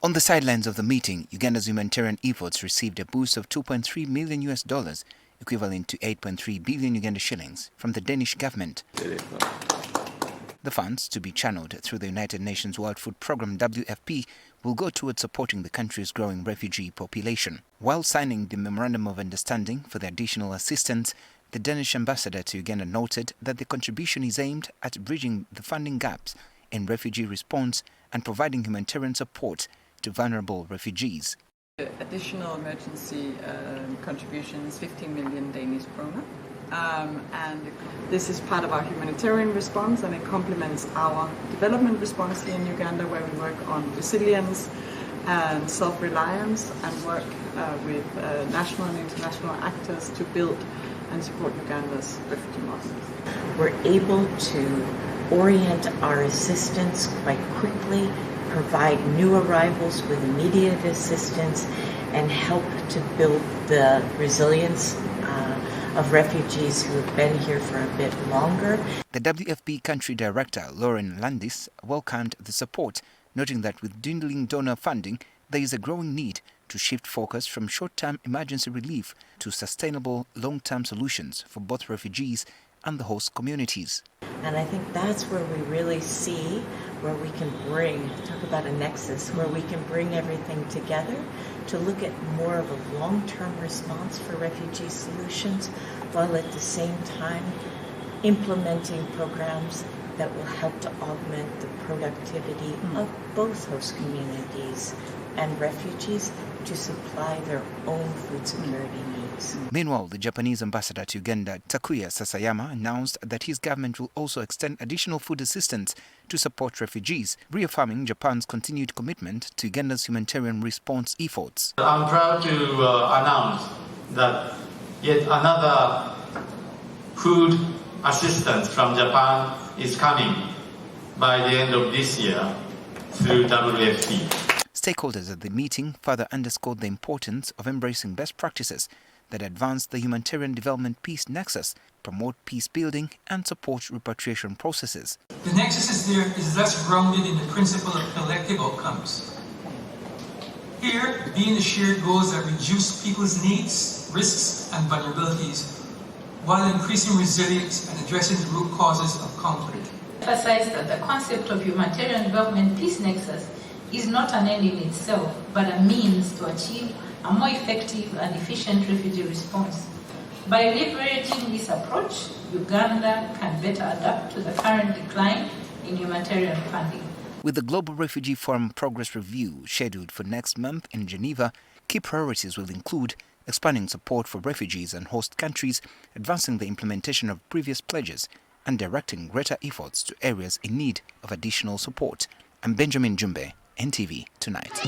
On the sidelines of the meeting, Uganda's humanitarian efforts received a boost of $2.3 million, equivalent to 8.3 billion Uganda shillings, from the Danish government. The funds, to be channeled through the United Nations World Food Programme WFP, will go towards supporting the country's growing refugee population. While signing the Memorandum of Understanding for the additional assistance, the Danish ambassador to Uganda noted that the contribution is aimed at bridging the funding gaps in refugee response and providing humanitarian support to vulnerable refugees. The additional emergency contribution is 15 million Danish kroner. And this is part of our humanitarian response, and it complements our development response here in Uganda, where we work on resilience and self-reliance and work with national and international actors to build and support Uganda's refugee model. We're able to orient our assistance quite quickly, provide new arrivals with immediate assistance, and help to build the resilience of refugees who have been here for a bit longer. The WFP Country Director, Lauren Landis, welcomed the support, noting that with dwindling donor funding, there is a growing need to shift focus from short-term emergency relief to sustainable long-term solutions for both refugees and the host communities. And I think that's where we really see where we can bring, talk about a nexus, where we can bring everything together to look at more of a long-term response for refugee solutions, while at the same time implementing programs that will help to augment the productivity of both host communities and refugees to supply their own food security needs. Meanwhile, the Japanese ambassador to Uganda, Takuya Sasayama, announced that his government will also extend additional food assistance to support refugees, reaffirming Japan's continued commitment to Uganda's humanitarian response efforts. I'm proud to announce that yet another food assistance from Japan is coming by the end of this year through WFP. Stakeholders at the meeting further underscored the importance of embracing best practices that advance the humanitarian development peace nexus, promote peace building, and support repatriation processes. The nexus is thus grounded in the principle of collective outcomes. Here, being the shared goals that reduce people's needs, risks, and vulnerabilities, while increasing resilience and addressing the root causes of conflict. Emphasize that the concept of humanitarian development peace nexus is not an end in itself, but a means to achieve a more effective and efficient refugee response. By leveraging this approach, Uganda can better adapt to the current decline in humanitarian funding. With the Global Refugee Forum Progress Review scheduled for next month in Geneva, key priorities will include expanding support for refugees and host countries, advancing the implementation of previous pledges, and directing greater efforts to areas in need of additional support. I'm Benjamin Jumbe, NTV Tonight.